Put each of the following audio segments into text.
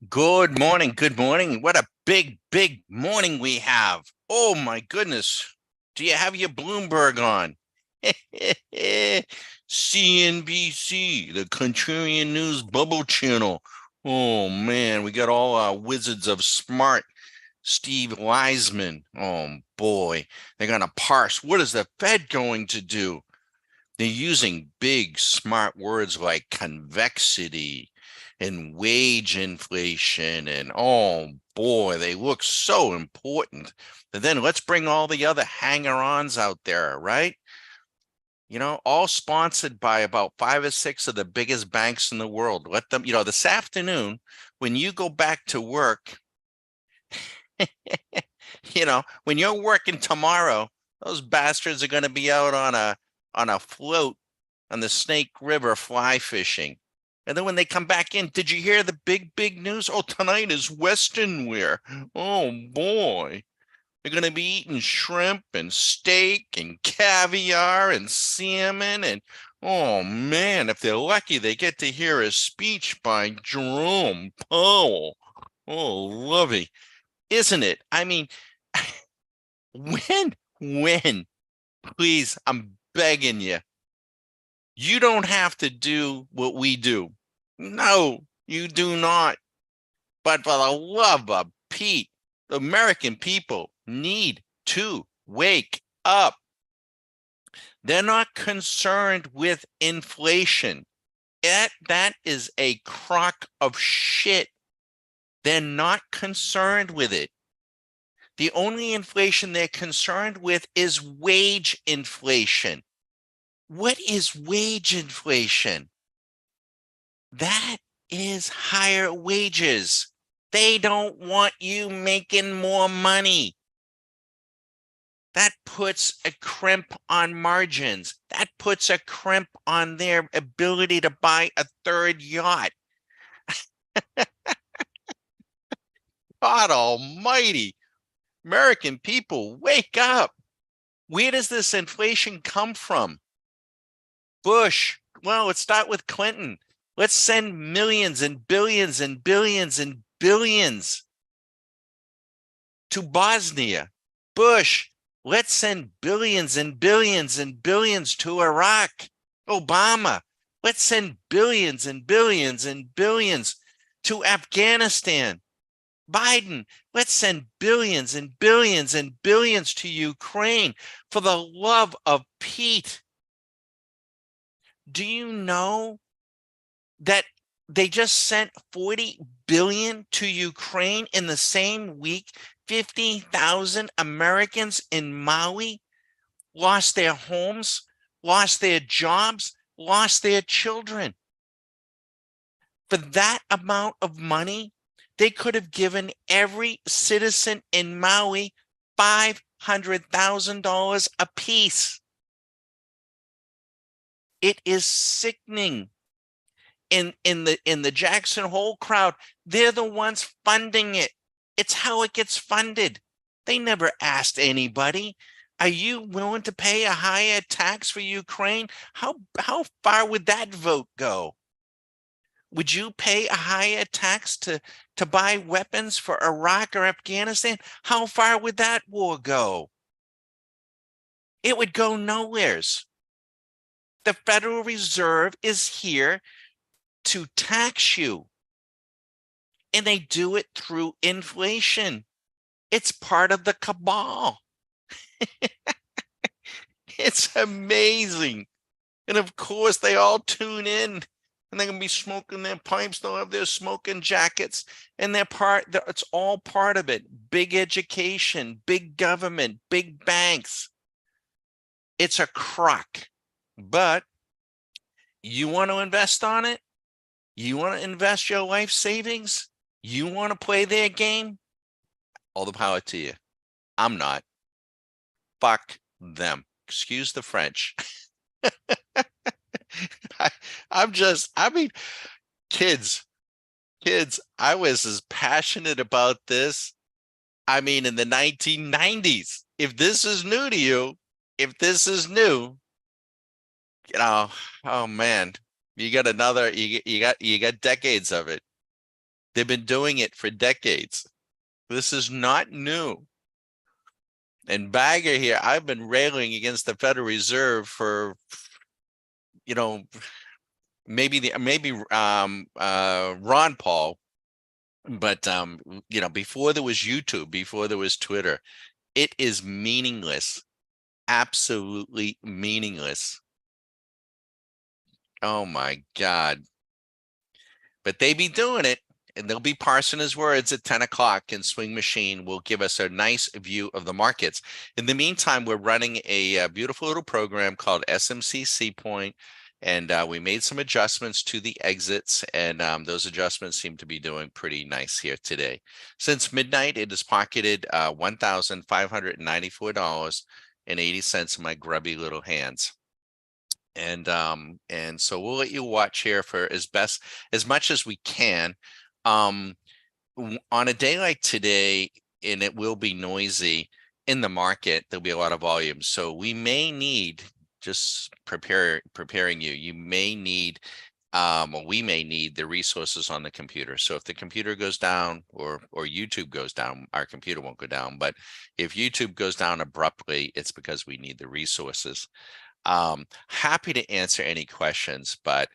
Good morning. Good morning. What a big morning we have. Oh my goodness. Do you have your Bloomberg on? CNBC, the Contrarian News Bubble Channel. Oh man, we got all our wizards of smart. Steve Weisman. Oh boy, they're going to parse. What is the Fed going to do? They're using big, smart words like convexity and wage inflation. And oh boy, they look so important. But then let's bring all the other hanger-ons out there, right? All sponsored by about five or six of the biggest banks in the world. Let them, this afternoon, when you go back to work, when you're working tomorrow, those bastards are going to be out on a float on the Snake River fly fishing. And then when they come back in, did you hear the big news? Oh, tonight is Western wear. Oh boy. They're going to be eating shrimp and steak and caviar and salmon. And oh man, if they're lucky, they get to hear a speech by Jerome Powell. Oh, lovely, isn't it? I mean, when, please, I'm begging you, you don't have to do what we do. No, you do not. But for the love of Pete, the American people need to wake up. They're not concerned with inflation. That is a crock of shit. They're not concerned with it. The only inflation they're concerned with is wage inflation. What is wage inflation? That is higher wages. They don't want you making more money. That puts a crimp on margins. That puts a crimp on their ability to buy a third yacht. God almighty. American people, wake up. Where does this inflation come from? Bush. Well, let's start with Clinton. Let's send millions and billions and billions and billions to Bosnia. Bush. Let's send billions and billions and billions to Iraq. Obama. Let's send billions and billions and billions to Afghanistan. Biden, let's send billions and billions and billions to Ukraine. For the love of Pete, do you know that they just sent 40 billion to Ukraine in the same week? 50,000 Americans in Maui lost their homes, lost their jobs, lost their children. For that amount of money, they could have given every citizen in Maui $500,000 apiece. It is sickening. In the Jackson Hole crowd, they're the ones funding it. It's how it gets funded. They never asked anybody, are you willing to pay a higher tax for Ukraine? How far would that vote go? Would you pay a higher tax to buy weapons for Iraq or Afghanistan? How far would that war go? It would go nowheres. The Federal Reserve is here to tax you, and they do it through inflation. It's part of the cabal. It's amazing. And of course, they all tune in and they're going to be smoking their pipes. They'll have their smoking jackets, and it's all part of it. Big education, big government, big banks. It's a crock. But you want to invest on it? You want to invest your life savings? You want to play their game? All the power to you. I'm not. Fuck them. Excuse the French. I mean, kids, I was as passionate about this. I mean, in the 1990s. If this is new to you, if this is new, oh man, you got decades of it. They've been doing it for decades. This is not new. And Bagger here, I've been railing against the Federal Reserve for, you know, maybe Ron Paul, but before there was YouTube, before there was Twitter, it is meaningless, absolutely meaningless. Oh my God. But they be doing it, and they'll be parsing his words at 10 o'clock, and Swing Machine will give us a nice view of the markets. In the meantime, we're running a beautiful little program called SMCC Point, and we made some adjustments to the exits, and those adjustments seem to be doing pretty nice here today. Since midnight, it is pocketed $1,594.80 in my grubby little hands. And so we'll let you watch here for as much as we can. On a day like today, and it will be noisy in the market, there'll be a lot of volume. So we may need, just preparing you, you may need or we may need the resources on the computer. So if the computer goes down or YouTube goes down, our computer won't go down. But if YouTube goes down abruptly, it's because we need the resources. Happy to answer any questions, but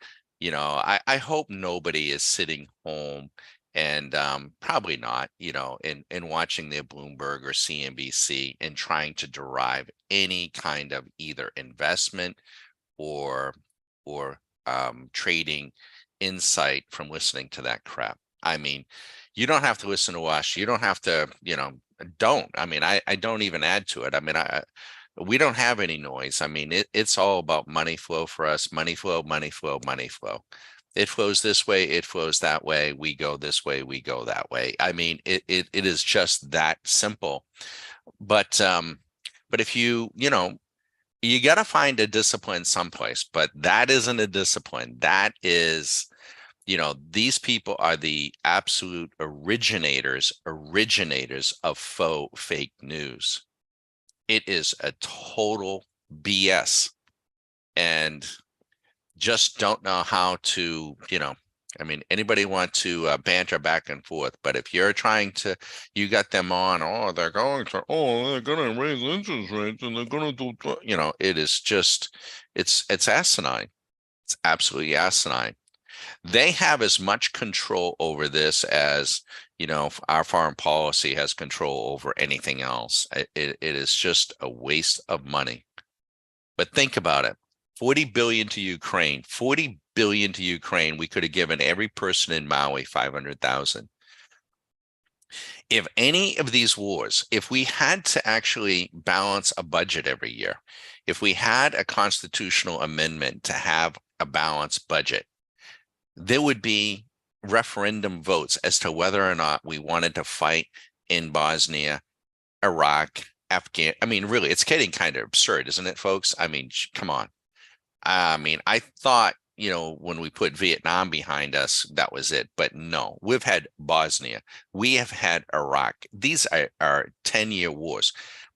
I hope nobody is sitting home and probably not, and watching their Bloomberg or CNBC and trying to derive any kind of either investment or trading insight from listening to that crap. I mean, you don't have to listen to us. You don't have to, don't. I mean, I don't even add to it. I mean, we don't have any noise. I mean, it's all about money flow for us. Money flow, money flow, money flow. It flows this way, it flows that way. We go this way, we go that way. I mean, it is just that simple. But if you got to find a discipline someplace, but that isn't a discipline. That is, these people are the absolute originators of faux fake news. It is a total BS, and just don't know how to, I mean, anybody want to banter back and forth, but if you're trying to, you got them on, they're going to raise interest rates and they're going to do, it is just, it's asinine. It's absolutely asinine. They have as much control over this as, our foreign policy has control over anything else. It is just a waste of money. But think about it. 40 billion to Ukraine, 40 billion to Ukraine. We could have given every person in Maui 500,000. If any of these wars, if we had to actually balance a budget every year, if we had a constitutional amendment to have a balanced budget, there would be referendum votes as to whether or not we wanted to fight in Bosnia, Iraq, Afghan. I mean, really, it's getting kind of absurd, isn't it, folks? I mean, come on. I mean, I thought, when we put Vietnam behind us, that was it. But no, we've had Bosnia. We have had Iraq. These are 10-year wars.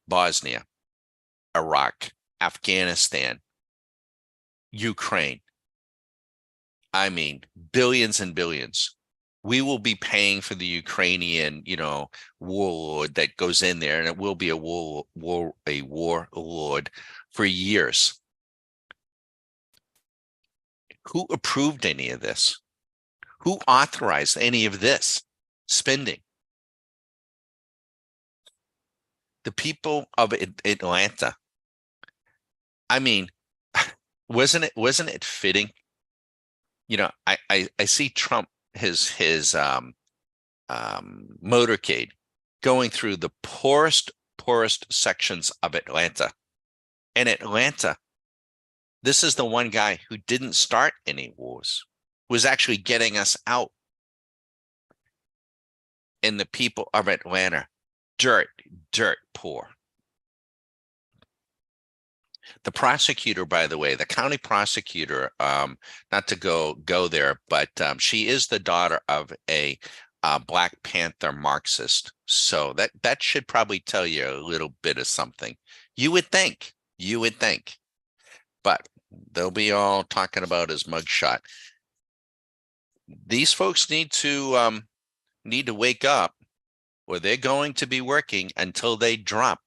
Bosnia, Iraq, Afghanistan, Ukraine. I mean, billions and billions. We will be paying for the Ukrainian, warlord that goes in there, and it will be a warlord for years. Who approved any of this? Who authorized any of this spending? The people of Atlanta. I mean, wasn't it fitting? I see Trump, his motorcade going through the poorest sections of Atlanta. And Atlanta, this is the one guy who didn't start any wars, was actually getting us out. And the people of Atlanta, dirt poor. The prosecutor, by the way, the county prosecutor, not to go there, but she is the daughter of a Black Panther Marxist. So that should probably tell you a little bit of something. You would think. But they'll be all talking about his mugshot. These folks need to need to wake up, or they're going to be working until they drop.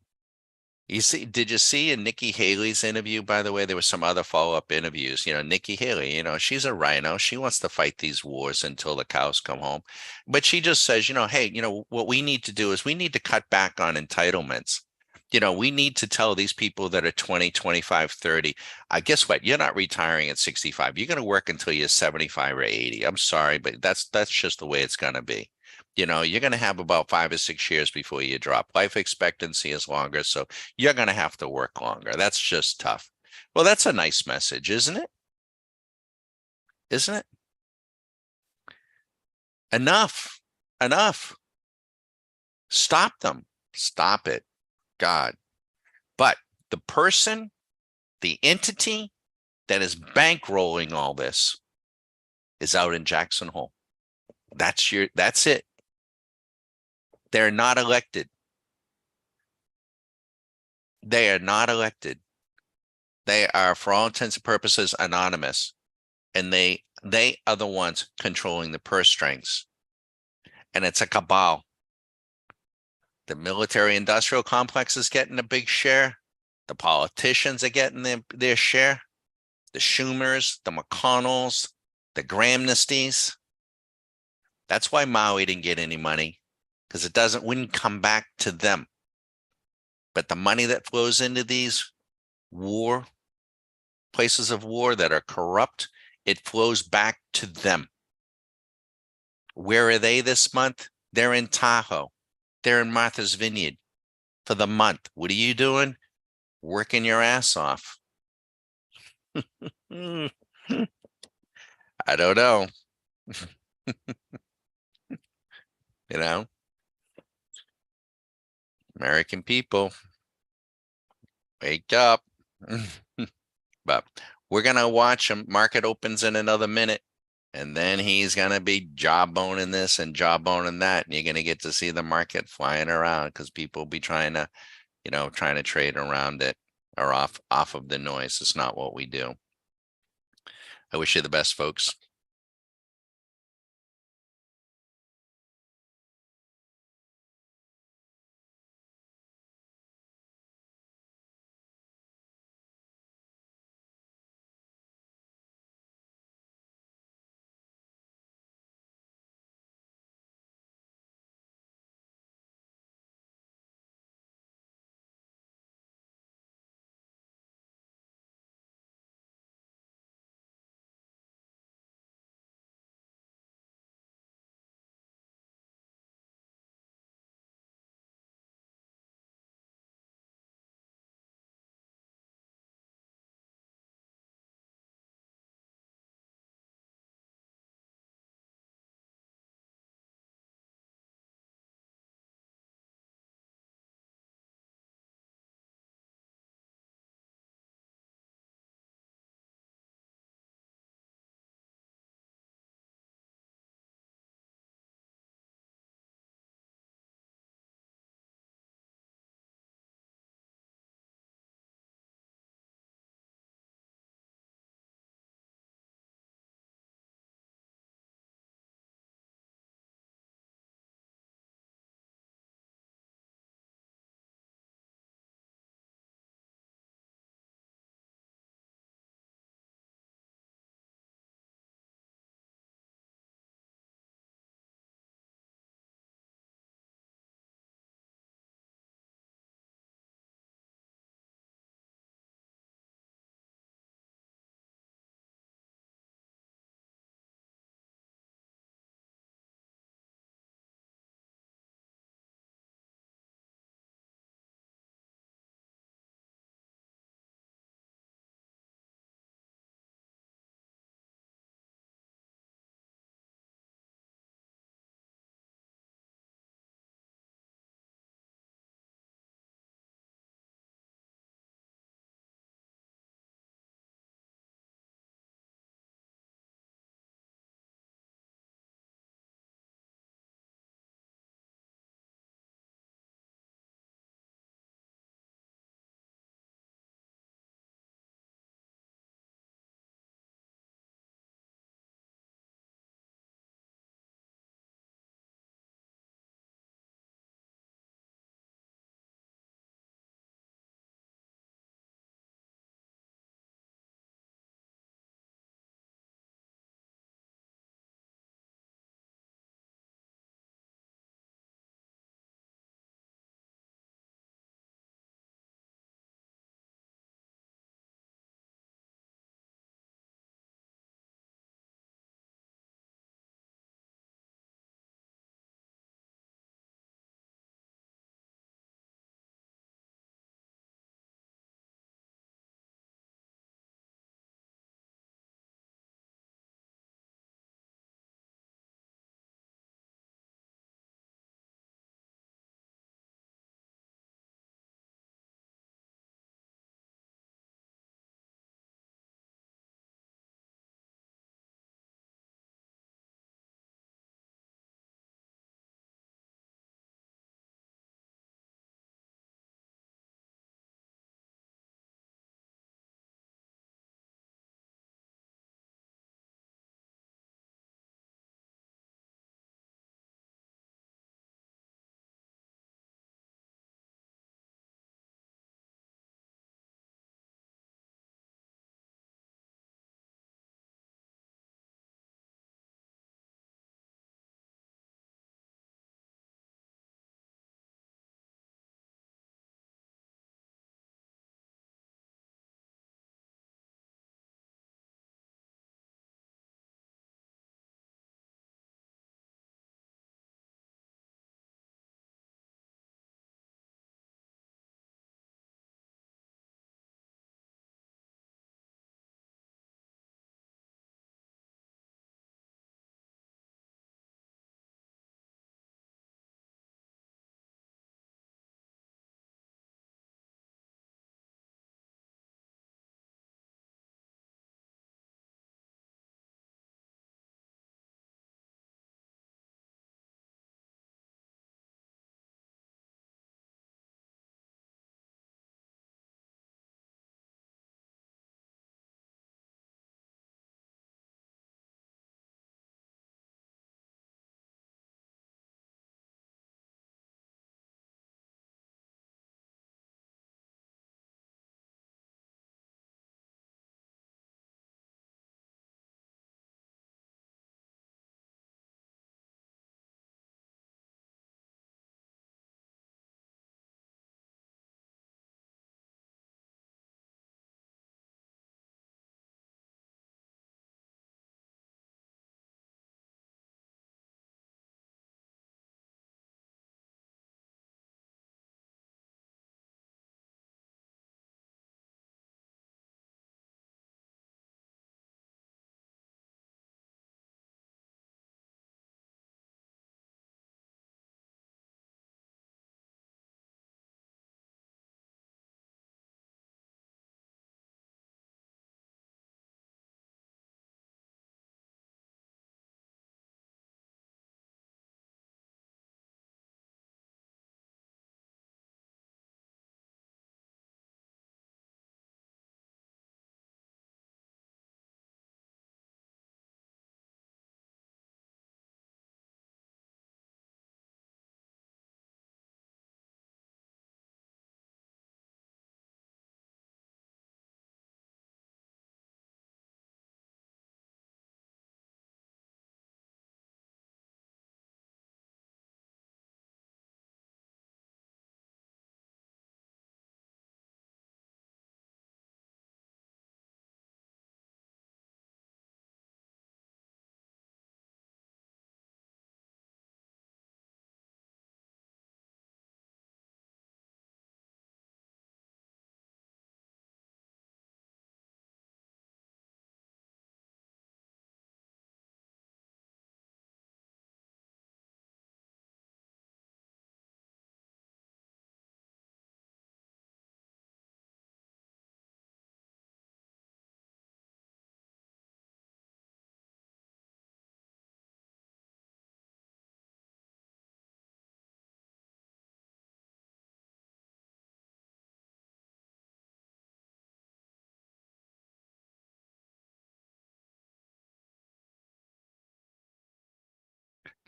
Did you see in Nikki Haley's interview, by the way, there were some other follow-up interviews. Nikki Haley, she's a rhino. She wants to fight these wars until the cows come home. But she just says, hey, what we need to do is we need to cut back on entitlements. We need to tell these people that are 20, 25, 30, guess what? You're not retiring at 65. You're going to work until you're 75 or 80. I'm sorry, but that's just the way it's going to be. You're going to have about 5 or 6 years before you drop. Life expectancy is longer, so you're going to have to work longer. That's just tough. Well, that's a nice message, isn't it? Isn't it? Enough. Enough. Stop them. Stop it. God. But the person, the entity that is bankrolling all this is out in Jackson Hole. That's it. They're not elected. They are not elected. They are, for all intents and purposes, anonymous. And they are the ones controlling the purse strings. And it's a cabal. The military industrial complex is getting a big share. The politicians are getting their share. The Schumers, the McConnells, the Gramnesties. That's why Maui didn't get any money, because wouldn't come back to them. But the money that flows into these places of war that are corrupt, it flows back to them. Where are they this month? They're in Tahoe. They're in Martha's Vineyard for the month. What are you doing? Working your ass off. I don't know. American people, wake up. But we're going to watch him. Market opens in another minute. And then he's going to be jawboning this and jawboning that. And you're going to get to see the market flying around because people will be trying to trade around it or off of the noise. It's not what we do. I wish you the best, folks.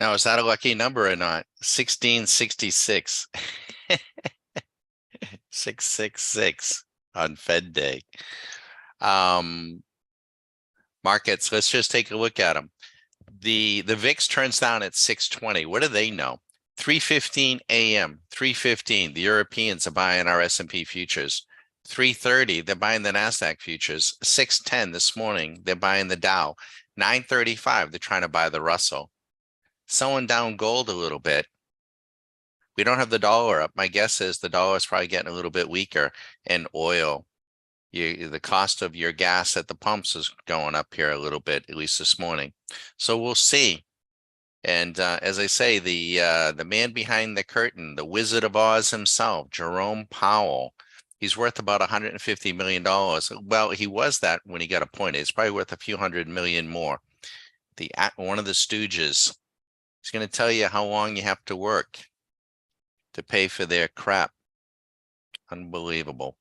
Now, is that a lucky number or not? 1666. 666 on Fed Day. Um, Markets, let's just take a look at them. The VIX turns down at 620. What do they know? 3:15 a.m. 3:15. The Europeans are buying our S&P futures. 3:30, they're buying the Nasdaq futures. 6:10 this morning, they're buying the Dow. 9:35, they're trying to buy the Russell. Selling down gold a little bit. We don't have the dollar up. My guess is the dollar is probably getting a little bit weaker. And oil, the cost of your gas at the pumps is going up here a little bit, at least this morning. So we'll see. And as I say, the man behind the curtain, the Wizard of Oz himself, Jerome Powell, he's worth about $150 million. Well, he was that when he got appointed. It's probably worth a few hundred million more. One of the stooges, he's going to tell you how long you have to work to pay for their crap. Unbelievable.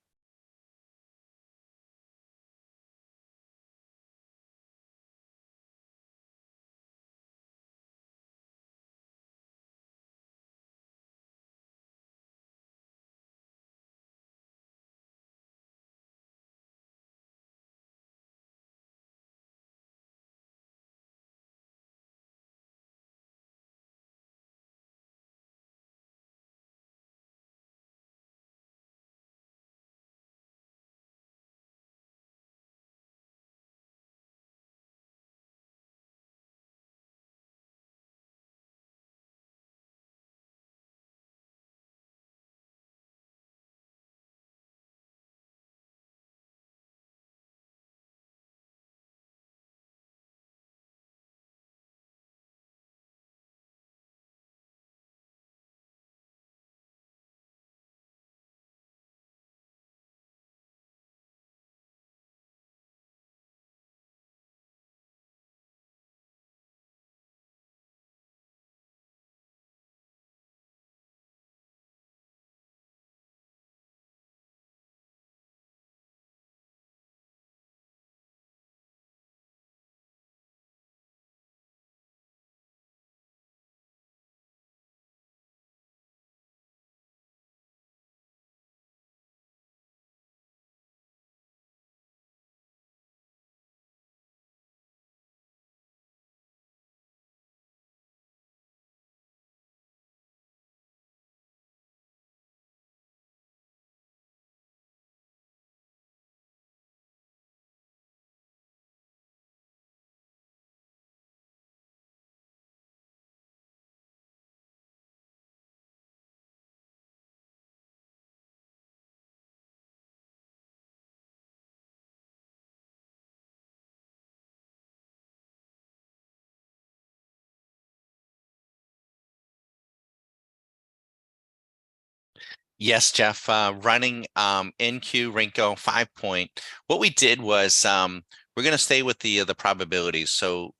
Yes, Jeff, running NQ Rinko 5 point. What we did was we're going to stay with the probabilities. So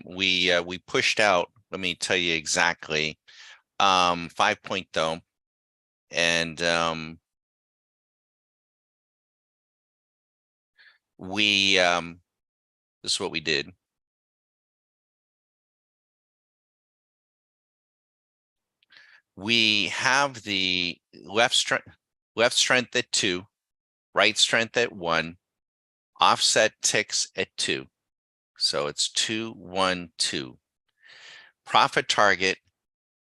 we pushed out, let me tell you exactly, 5 point though. And this is what we did. We have the left strength at 2, right strength at 1, offset ticks at 2. So it's 2, 1, 2. Profit target,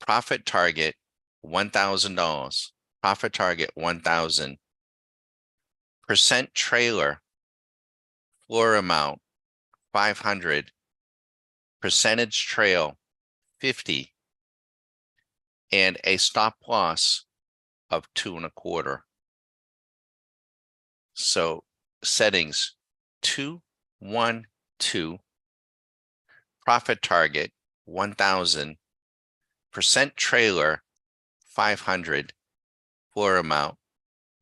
$1,000. Profit target 1,000. Percent trailer, floor amount 500. Percentage trail 50. And a stop loss of 2.25. So settings 2, 1, 2. Profit target 1,000. Percent trailer 500. Floor amount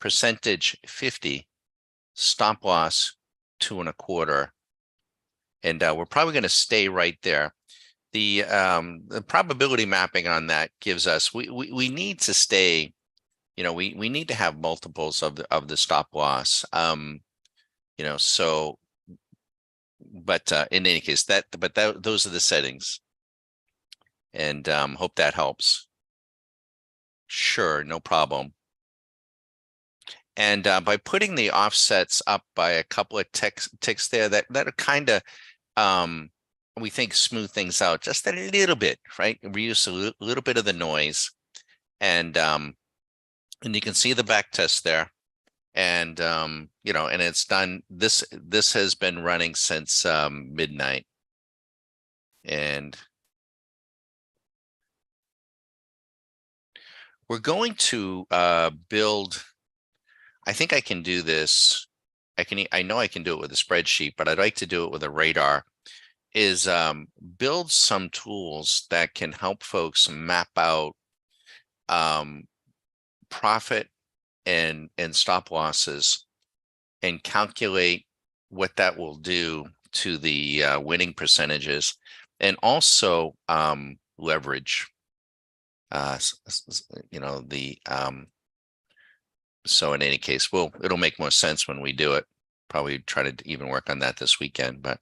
percentage 50. Stop loss 2.25. And we're probably going to stay right there. The probability mapping on that gives us we need to stay, we need to have multiples of the stop loss. So but in any case, those are the settings. And hope that helps. Sure, no problem. And by putting the offsets up by a couple of ticks there, that are kind of we think smooth things out just a little bit, right? Reduce a little bit of the noise, and you can see the back test there, and and it's done. This has been running since midnight, and we're going to build. I think I can do this. I know I can do it with a spreadsheet, but I'd like to do it with a radar. Is build some tools that can help folks map out profit and stop losses and calculate what that will do to the winning percentages, and also leverage. The So in any case, it'll make more sense when we do it. Probably try to even work on that this weekend. But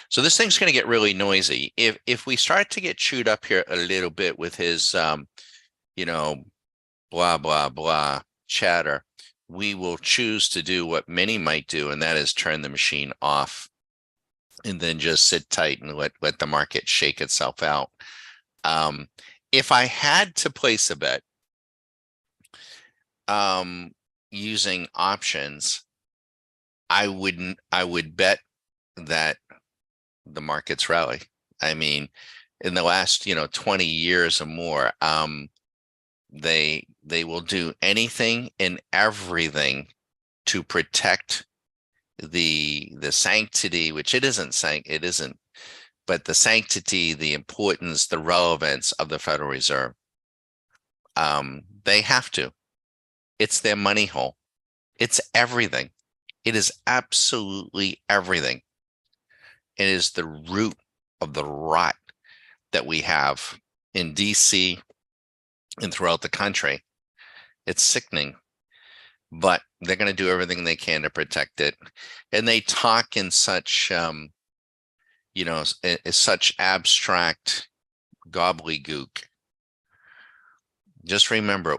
so this thing's going to get really noisy. If we start to get chewed up here a little bit with his you know, blah blah blah chatter, we will choose to do what many might do, and that is turn the machine off and then just sit tight and let the market shake itself out. If I had to place a bet using options, I would bet that the markets rally. I mean, in the last 20 years or more, they will do anything and everything to protect the sanctity, which it isn't, but the sanctity, the importance, the relevance of the Federal Reserve. They have to. It's their money hole. It's everything. It is absolutely everything. It is the root of the rot that we have in DC and throughout the country. It's sickening, but they're going to do everything they can to protect it. And they talk in such, such abstract gobbledygook. Just remember,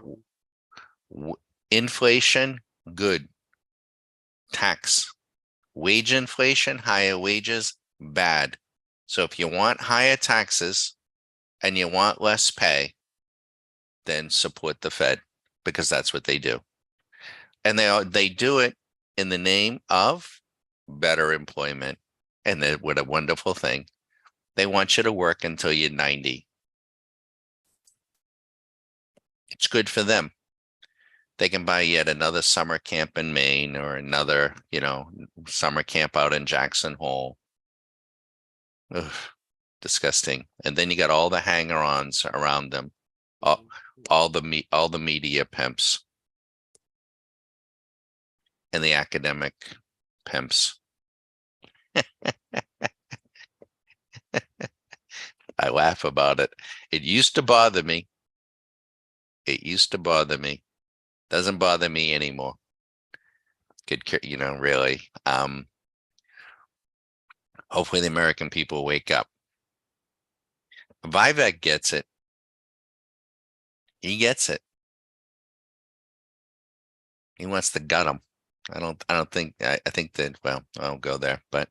inflation, good. Tax. Wage inflation, higher wages, bad. So if you want higher taxes and you want less pay, then support the Fed, because that's what they do. And they do it in the name of better employment. And what a wonderful thing. They want you to work until you're 90. It's good for them. They can buy yet another summer camp in Maine or another, summer camp out in Jackson Hole. Ugh, disgusting. And then you got all the hanger-ons around them, all the media pimps and the academic pimps. I laugh about it. It used to bother me. It used to bother me. Doesn't bother me anymore. Really. Hopefully the American people wake up. Vivek gets it. He gets it. He wants to gut them. I think that, well, I won't go there, but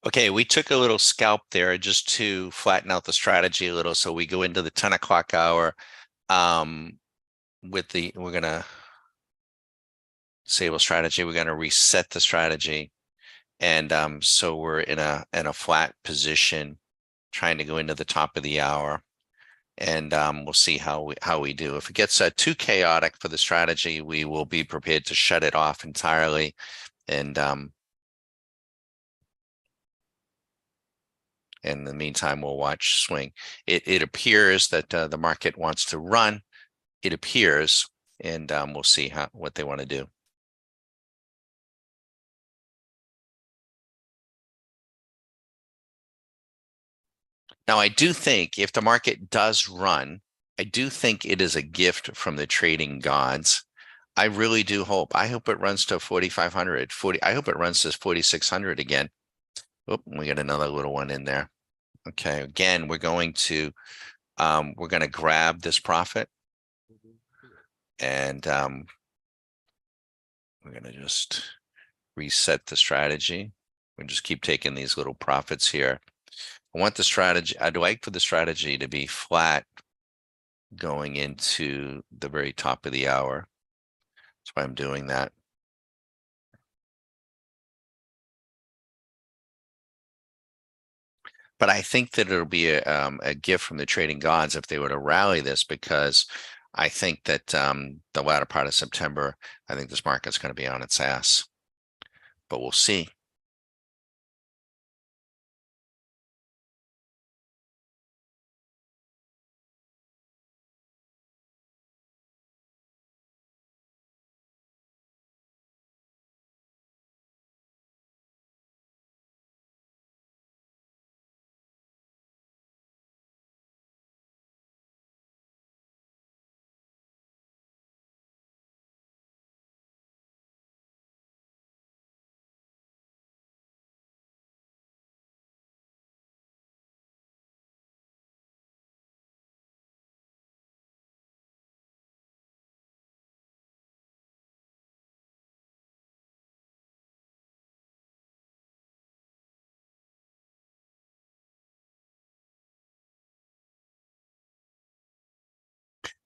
Okay, we took a little scalp there just to flatten out the strategy a little. So we go into the 10 o'clock hour with we're gonna disable strategy. We're gonna reset the strategy. And so we're in a flat position trying to go into the top of the hour. And we'll see how we do. If it gets too chaotic for the strategy, we will be prepared to shut it off entirely. And in the meantime, we'll watch swing. It appears that the market wants to run. It appears, and we'll see what they want to do. Now, I do think if the market does run, I do think it is a gift from the trading gods. I really do hope. I hope it runs to 4,500, 40. I hope it runs to 4,600 again. Oh, we got another little one in there. Okay, again, we're going to grab this profit, and we're going to just reset the strategy. We just keep taking these little profits here. I want the strategy. I'd like for the strategy to be flat going into the very top of the hour. That's why I'm doing that. But I think that it'll be a gift from the trading gods if they were to rally this, because I think that the latter part of September, I think this market's going to be on its ass. But we'll see.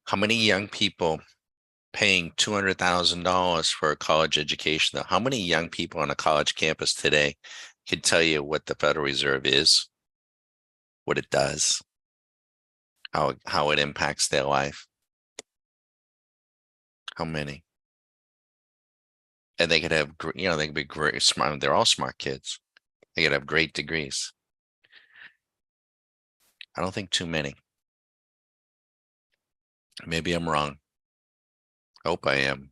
How many young people paying $200,000 for a college education? How many young people on a college campus today can tell you what the Federal Reserve is, what it does, how it impacts their life? How many? And they could have, they could be great, smart. They're all smart kids. They could have great degrees. I don't think too many. Maybe I'm wrong. Hope I am.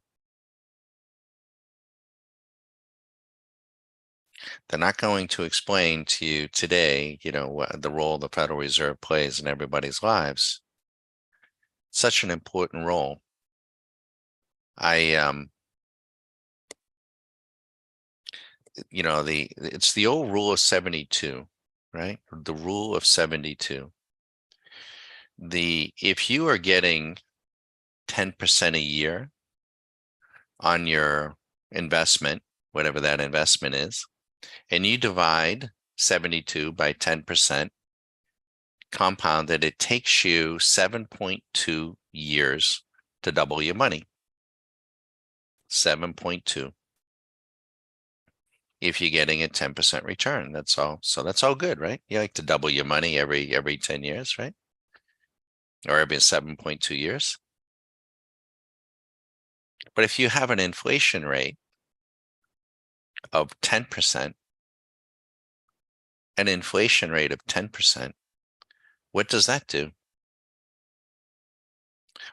They're not going to explain to you today, what the role the Federal Reserve plays in everybody's lives. Such an important role. It's the old rule of 72, right? The rule of 72. If you are getting 10% a year on your investment, whatever that investment is, and you divide 72 by 10% compounded, it takes you 7.2 years to double your money. 7.2. If you're getting a 10% return, that's all. So that's all good, right? You like to double your money every 10 years, right? Or every 7.2 years. But if you have an inflation rate of 10%, an inflation rate of 10%, what does that do?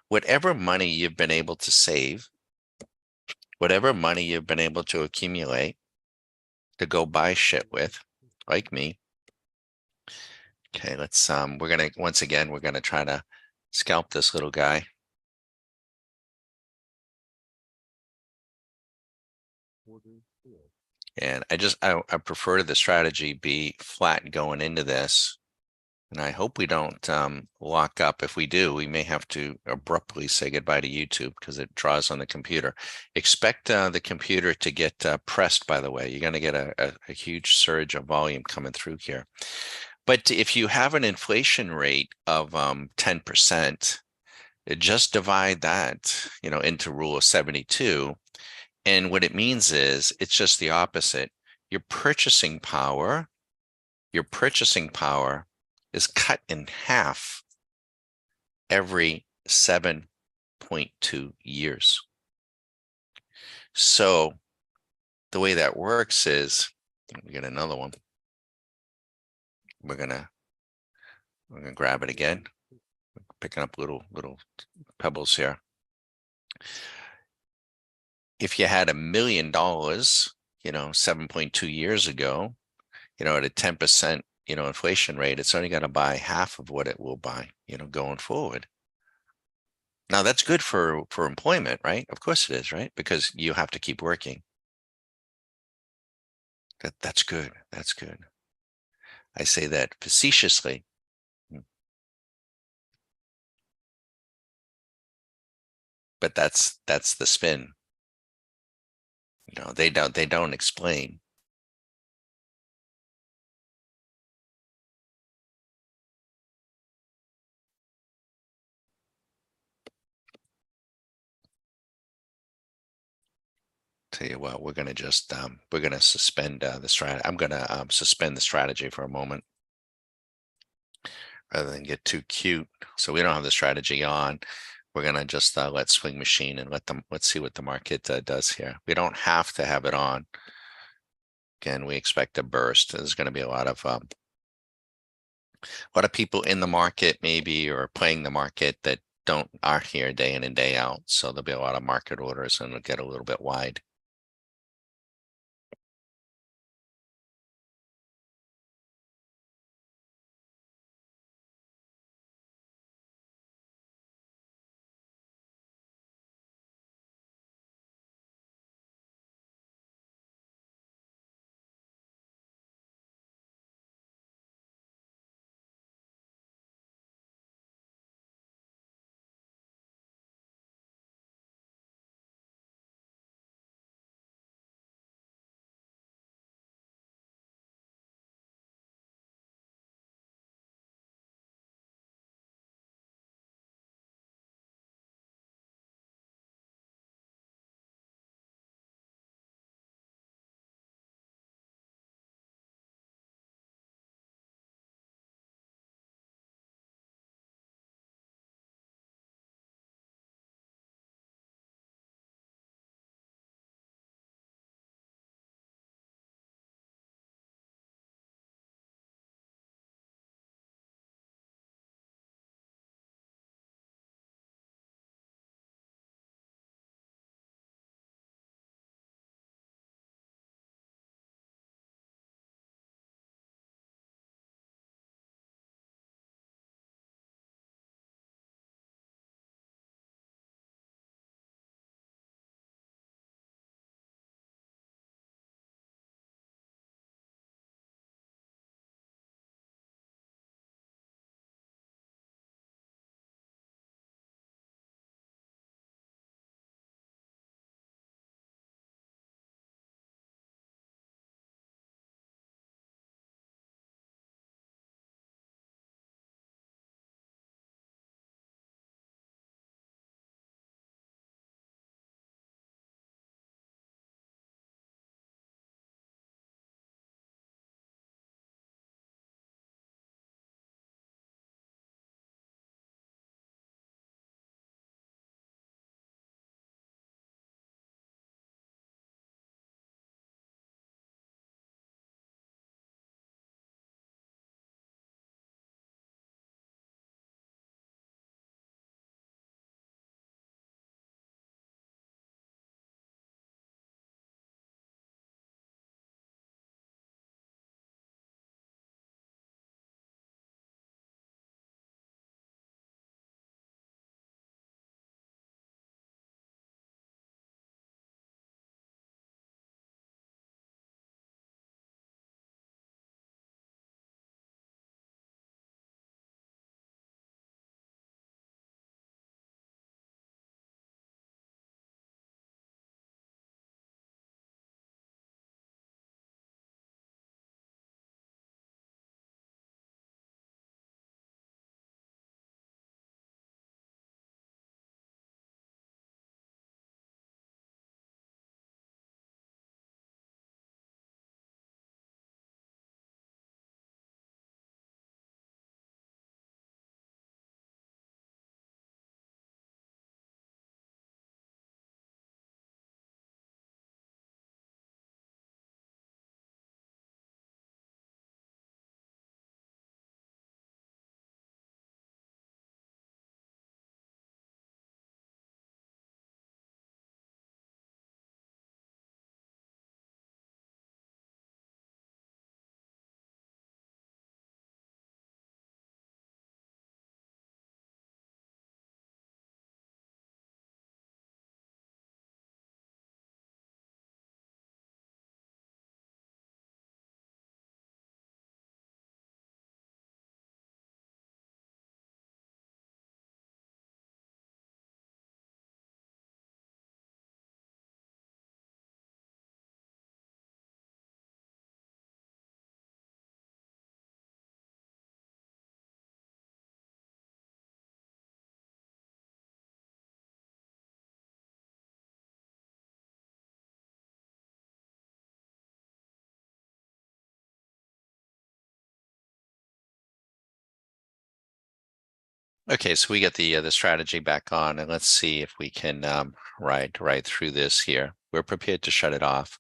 Whatever money you've been able to save, whatever money you've been able to accumulate to go buy shit with, like me. Okay, once again, we're gonna try to scalp this little guy. And I prefer the strategy be flat going into this And I hope we don't lock up. If we do, we may have to abruptly say goodbye to YouTube because it draws on the computer. Expect the computer to get pressed, by the way. You're going to get a huge surge of volume coming through here. But if you have an inflation rate of 10%, just divide that, into rule of 72. And what it means is it's just the opposite. Your purchasing power, your purchasing power is cut in half every 7.2 years. So the way that works is, we get another one. We're gonna grab it again, picking up little pebbles here. If you had $1 million, 7.2 years ago, at a 10%, inflation rate, it's only going to buy half of what it will buy, going forward. Now that's good for employment, right? Of course it is, right? Because you have to keep working. That's good. That's good. I say that facetiously. But that's the spin. They don't explain. Tell you what, we're gonna just we're gonna suspend the strategy. I'm gonna suspend the strategy for a moment rather than get too cute. So we don't have the strategy on. We're gonna just let swing machine and let's see what the market does here. We don't have to have it on. Again, we expect a burst. There's going to be a lot of people in the market maybe or playing the market that aren't here day in and day out. So there'll be a lot of market orders and it'll get a little bit wide. Okay, so we get the strategy back on, and let's see if we can ride through this here. We're prepared to shut it off.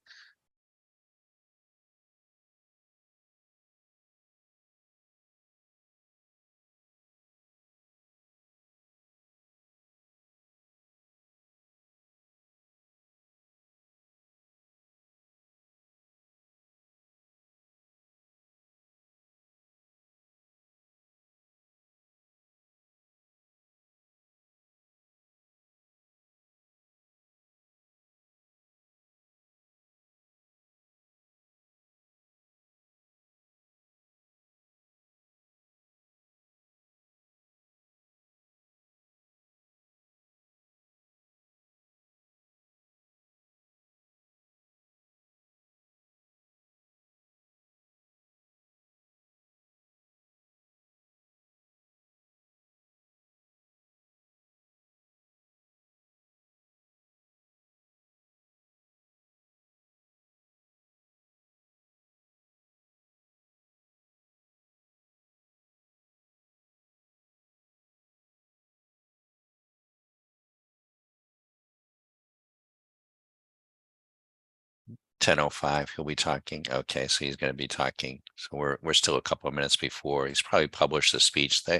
$10:05, he'll be talking. Okay, so he's going to be talking. So we're still a couple of minutes before. He's probably published the speech. They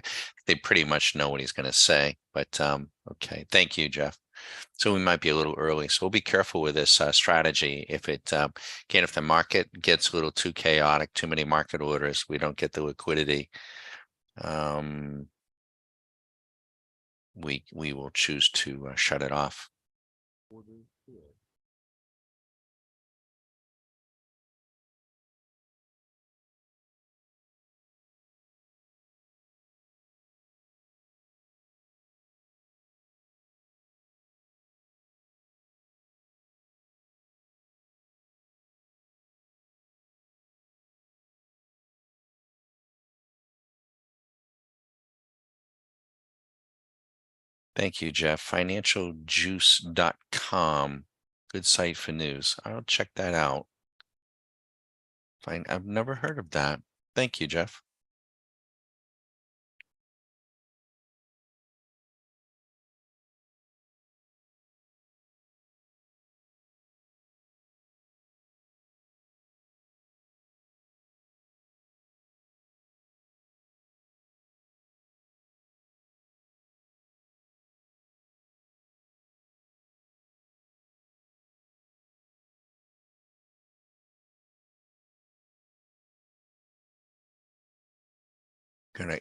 pretty much know what he's going to say. But okay, thank you, Jeff. So we might be a little early. So we'll be careful with this strategy. If it again, if the market gets a little too chaotic, too many market orders, we don't get the liquidity. We will choose to shut it off. Thank you, Jeff. Financialjuice.com. Good site for news. I'll check that out. Fine. I've never heard of that. Thank you, Jeff. Gonna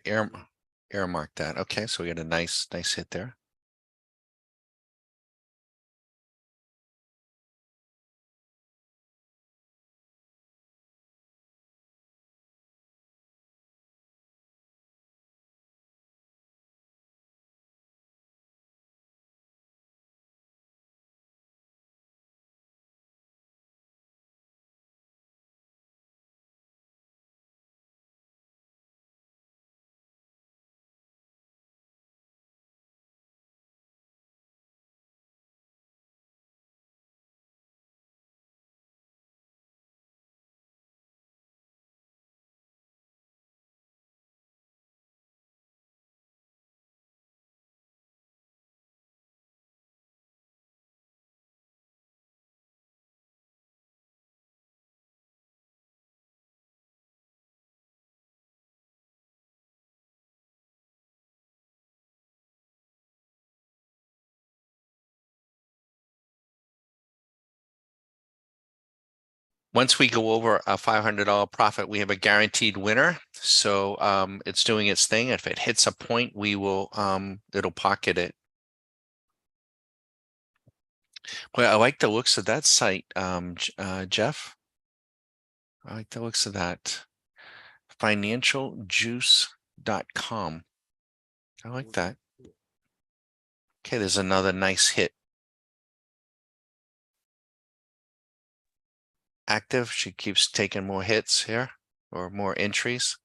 earmark that. Okay, so we got a nice hit there. Once we go over a $500 profit, we have a guaranteed winner. So it's doing its thing. If it hits a point, we will it'll pocket it. Well, I like the looks of that site, Jeff. I like the looks of that. Financialjuice.com. I like that. Okay, there's another nice hit. Active. She keeps taking more hits here or more entries.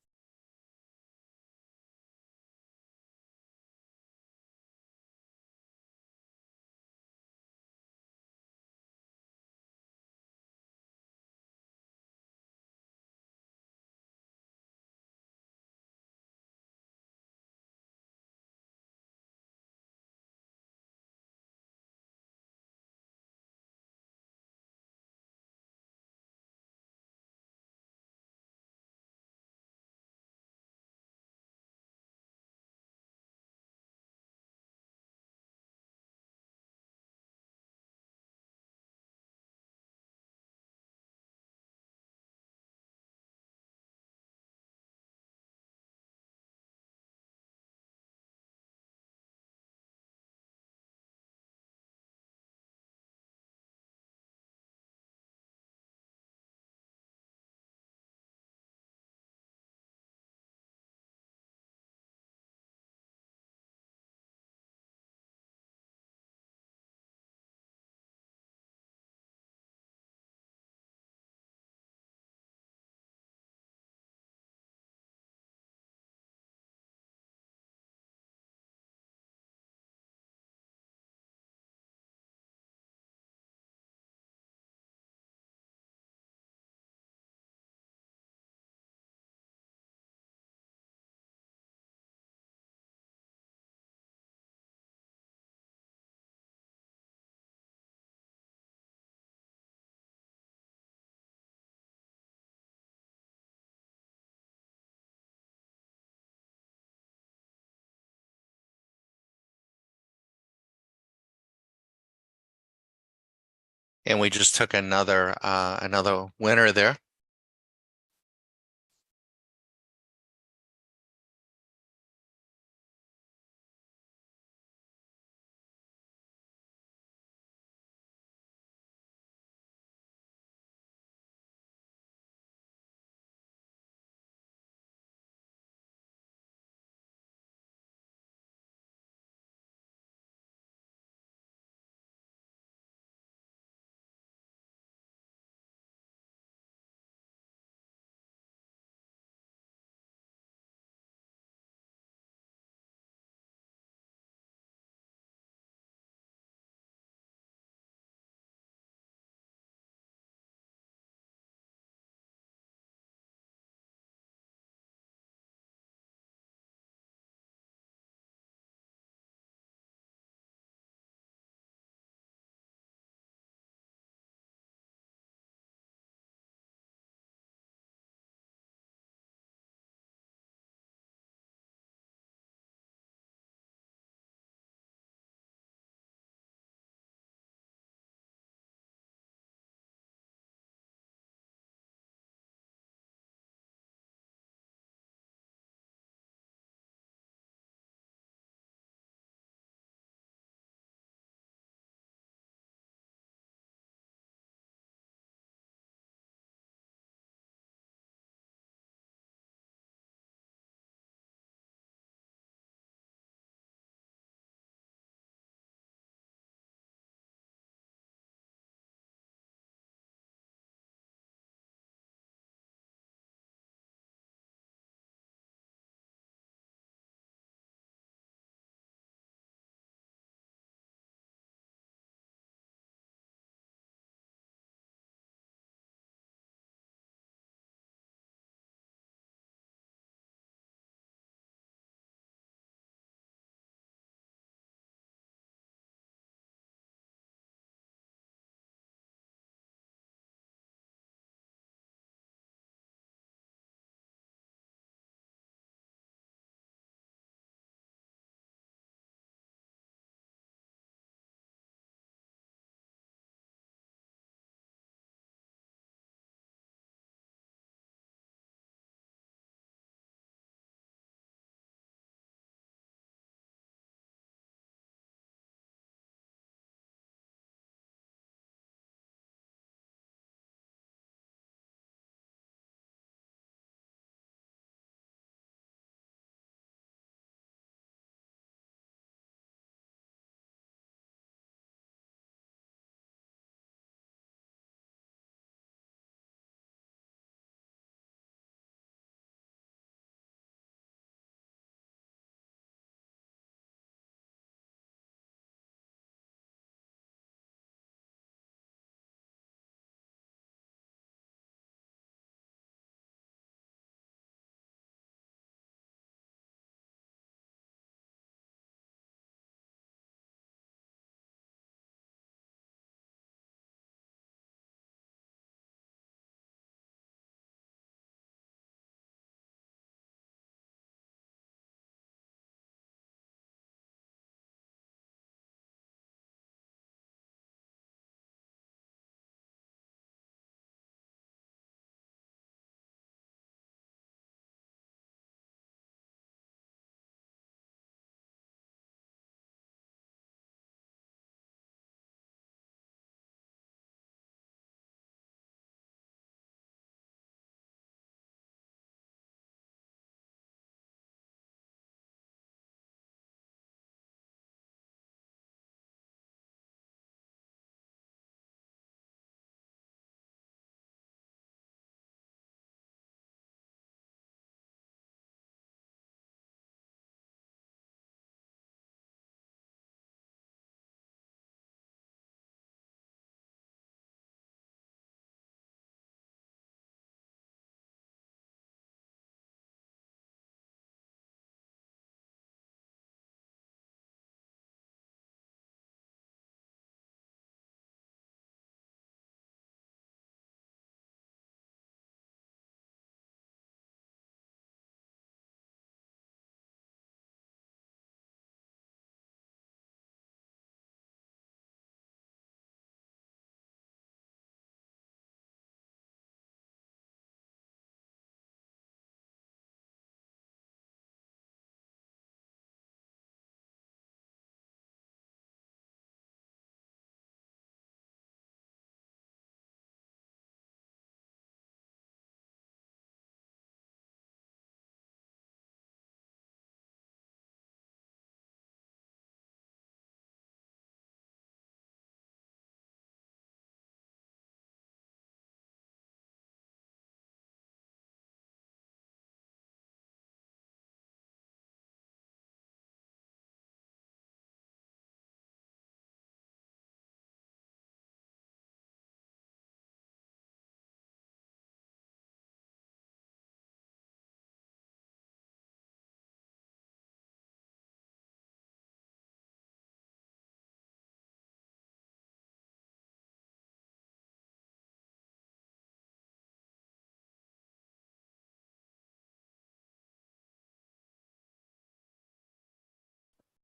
And we just took another winner there.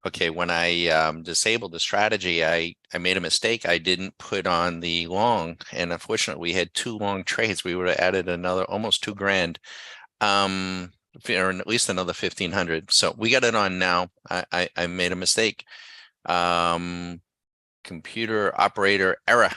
Okay, when I disabled the strategy, I made a mistake. I didn't put on the long, and unfortunately, we had two long trades. We would have added another almost 2 grand, or at least another 1,500. So we got it on now. I made a mistake. Um, Computer operator error.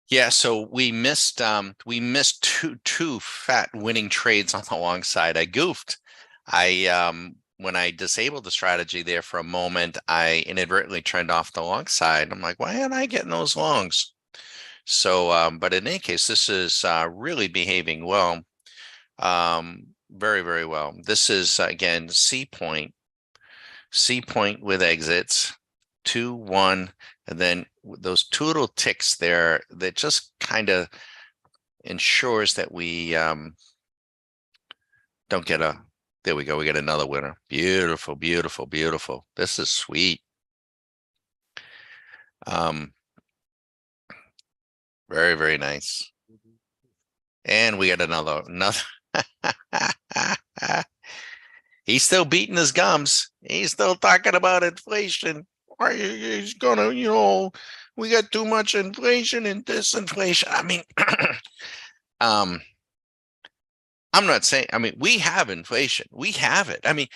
Yeah, so we missed two fat winning trades on the long side. I goofed. I when I disabled the strategy there for a moment, I inadvertently trend off the long side. I'm like, why aren't I getting those longs? So but in any case, this is really behaving well. Very, very well. This is again C point with exits, 2, 1, and then those two little ticks there that just kind of ensures that we don't get a, there we go, we get another winner. Beautiful, beautiful, beautiful. This is sweet. Um, Very, very nice. And we got another. He's still beating his gums. He's still talking about inflation. He's gonna, we got too much inflation and disinflation. I mean, um, I'm not saying, I mean, we have inflation. We have it. I mean,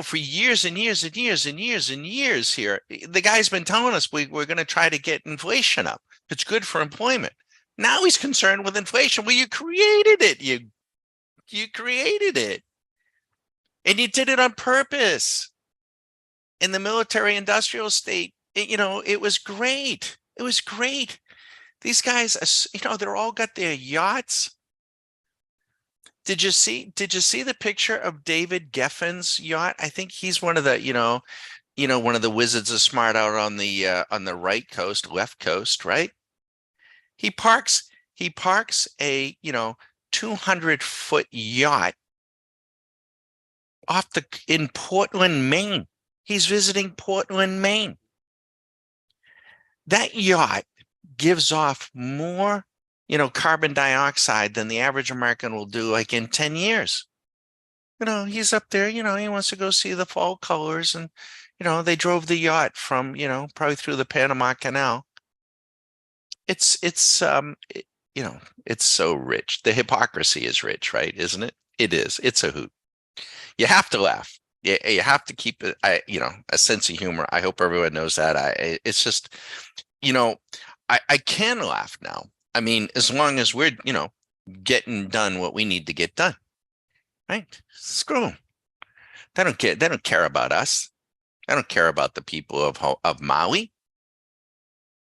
for years and years and years and years and years here, the guy's been telling us we're going to try to get inflation up. It's good for employment. Now he's concerned with inflation. Well, you created it. You created it. And you did it on purpose. In the military industrial state, it was great. It was great. These guys, they're all got their yachts. Did you see the picture of David Geffen's yacht? I think he's one of the, one of the wizards of smart out on the right coast, left coast, right? He parks a, 200-foot yacht in Portland, Maine. He's visiting Portland, Maine. That yacht gives off more, carbon dioxide than the average American will do like in 10 years. He's up there, he wants to go see the fall colors, and, they drove the yacht from, probably through the Panama Canal. It's so rich. The hypocrisy is rich, right? Isn't it? It is. It's a hoot. You have to laugh. You have to keep it, a sense of humor. I hope everyone knows that. It's just, I can laugh now. I mean, as long as we're, getting done what we need to get done, right? Screw them. They don't care. They don't care about us. They don't care about the people of Maui.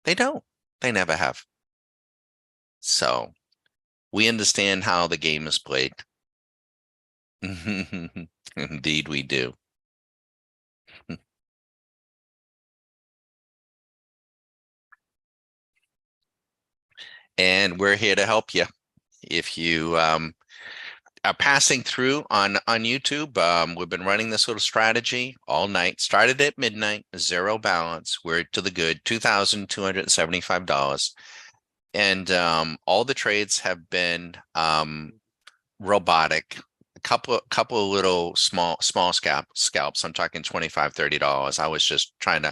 They don't. They never have. So we understand how the game is played. Indeed, we do. And we're here to help you. If you are passing through on YouTube, we've been running this little strategy all night. Started at midnight, zero balance. We're to the good, $2,275. And all the trades have been robotic. A couple of little small scalps. I'm talking $25, $30. I was trying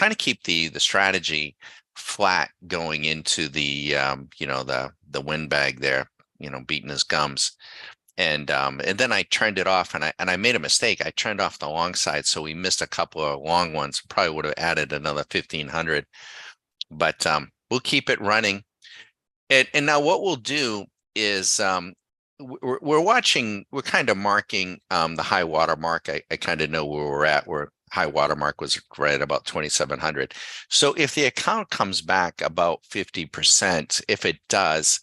to keep the strategy flat going into the the windbag there, beating his gums. And then I turned it off, and I made a mistake. I turned off the long side, so we missed a couple of long ones. Probably would have added another 1,500, but we'll keep it running. And now what we'll do is we're kind of marking the high water mark. I kind of know where we're at, where high water mark was right at about 2,700. So if the account comes back about 50%, if it does,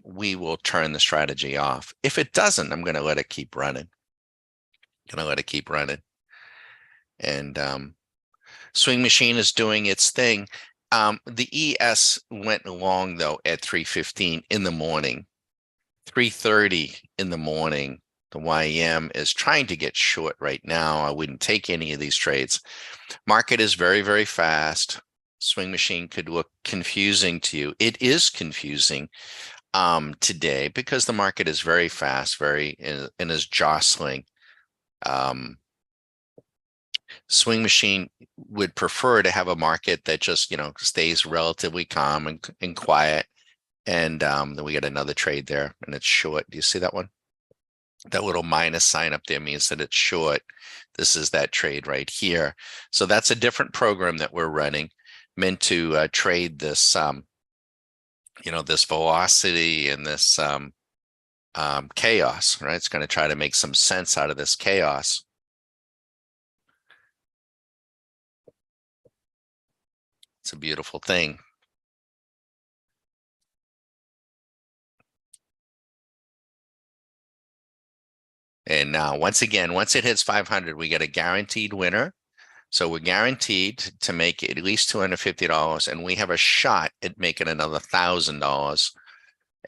we will turn the strategy off. If it doesn't, I'm going to let it keep running. And Swing Machine is doing its thing. The ES went long though at 3:15 in the morning. 3:30 in the morning, the YM is trying to get short right now. I wouldn't take any of these trades. Market is very, very fast. Swing Machine could look confusing to you. It is confusing today because the market is very fast, and is jostling. Swing Machine would prefer to have a market that just, stays relatively calm and quiet. And then we get another trade there, and it's short. Do you see that one? That little minus sign up there means that it's short. This is that trade right here. So that's a different program that we're running, meant to trade this, this velocity and this chaos, right? It's going to try to make some sense out of this chaos. It's a beautiful thing. And now, once again, once it hits 500, we get a guaranteed winner. So we're guaranteed to make at least $250, and we have a shot at making another $1,000.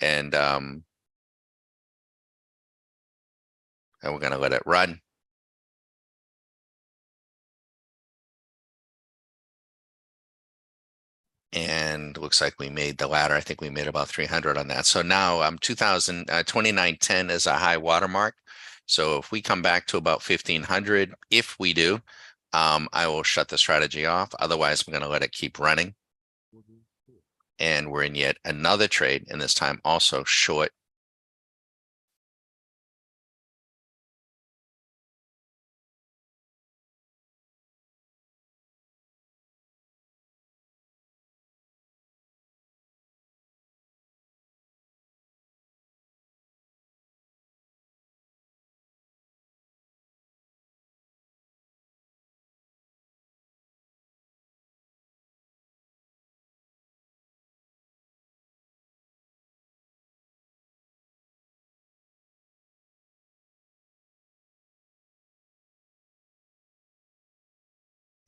And we're going to let it run. And looks like we made the ladder. I think we made about 300 on that. So now 2910 is a high watermark. So if we come back to about 1500, if we do, I will shut the strategy off. Otherwise, I'm going to let it keep running. And we're in yet another trade, and this time also short.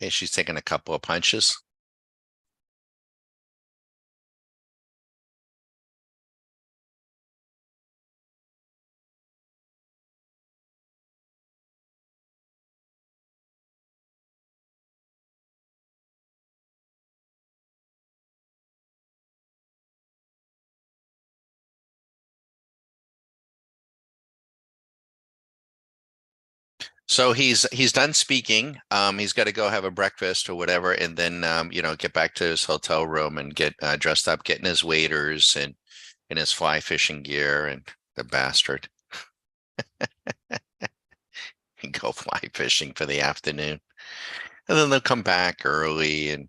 Okay, she's taking a couple of punches. So he's done speaking. He's got to go have a breakfast or whatever, and then get back to his hotel room and get dressed up, getting his waders and in his fly fishing gear, and the bastard and go fly fishing for the afternoon. And then they'll come back early and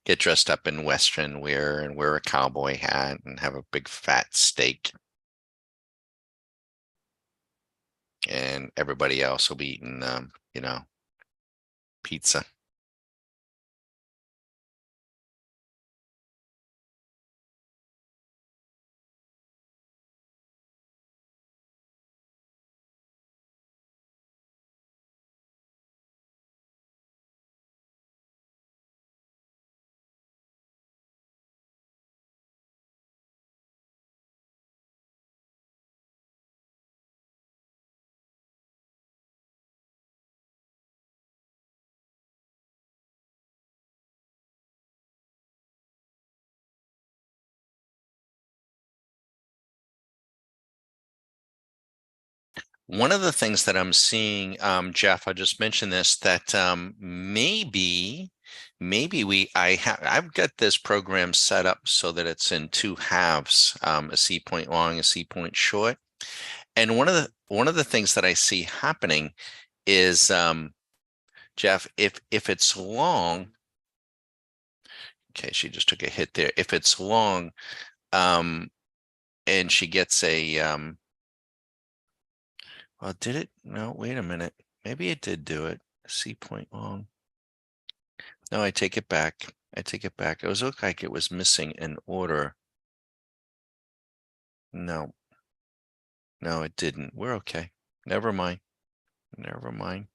get dressed up in Western wear and wear a cowboy hat and have a big fat steak. And everybody else will be eating, pizza. One of the things that I'm seeing, Jeff, I just mentioned this, that I've got this program set up so that it's in two halves, a C point long, a C point short. And one of the things that I see happening is, Jeff, if it's long, okay, she just took a hit there. If it's long, and she gets a well, did it? No, wait a minute. Maybe it did do it. C point long. No, I take it back. I take it back. It was looked like it was missing an order. No, no, it didn't. We're okay. Never mind. Never mind.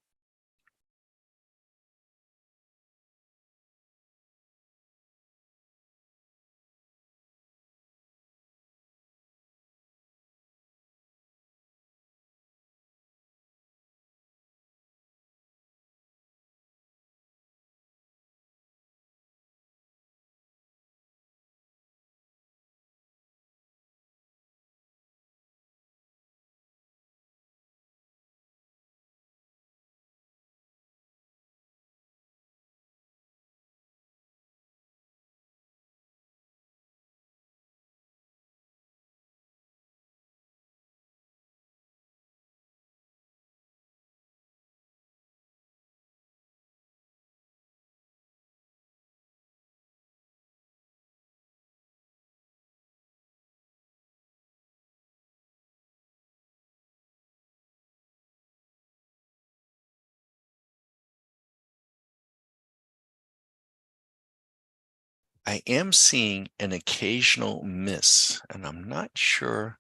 I am seeing an occasional miss, and I'm not sure,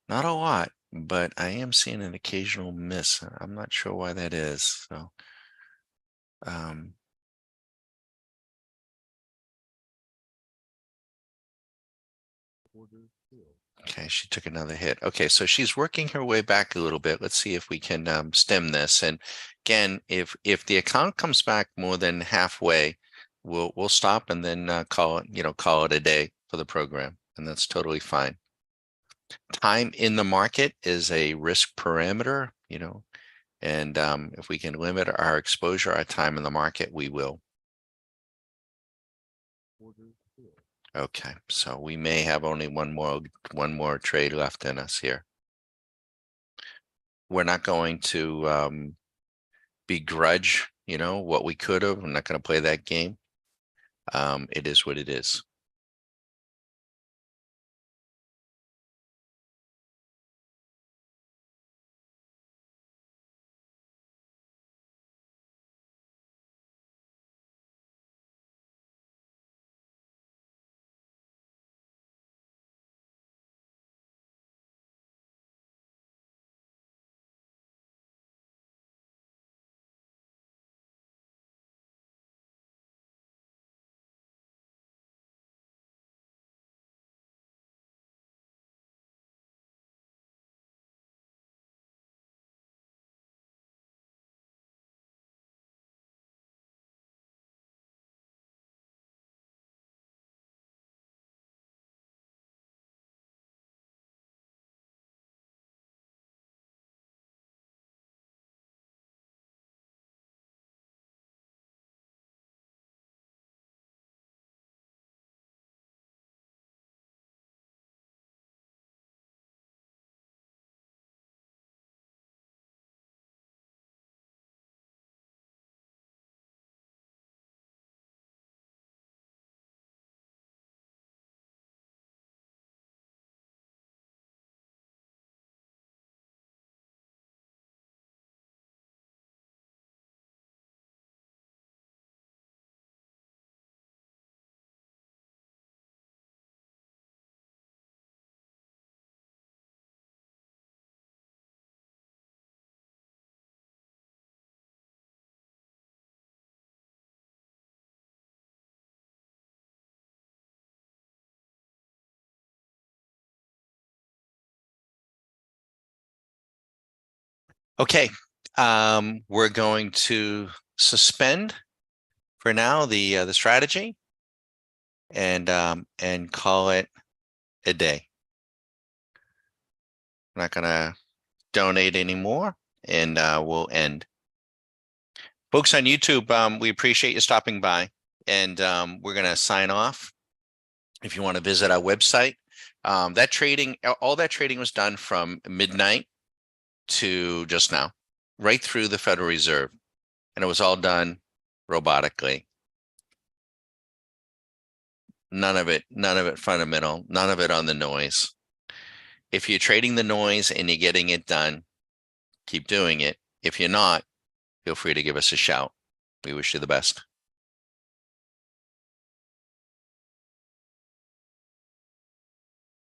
not a lot, but I am seeing an occasional miss. I'm not sure why that is. So, um, okay, she took another hit. Okay, so she's working her way back a little bit. Let's see if we can stem this. And again, if the account comes back more than halfway, we'll stop and then call it a day for the program, and that's totally fine. Time in the market is a risk parameter, and if we can limit our exposure, our time in the market, we will. Okay, so we may have only one more trade left in us here. We're not going to begrudge, what we could have. I'm not going to play that game. It is what it is. Okay, we're going to suspend for now the strategy and call it a day. I'm not gonna donate anymore, and we'll end. Folks on YouTube, we appreciate you stopping by, and we're gonna sign off. If you want to visit our website, all that trading was done from midnight to just now, right through the Federal Reserve, and it was all done robotically. None of it fundamental, none of it on the noise. If you're trading the noise and you're getting it done, keep doing it. If you're not, feel free to give us a shout. We wish you the best.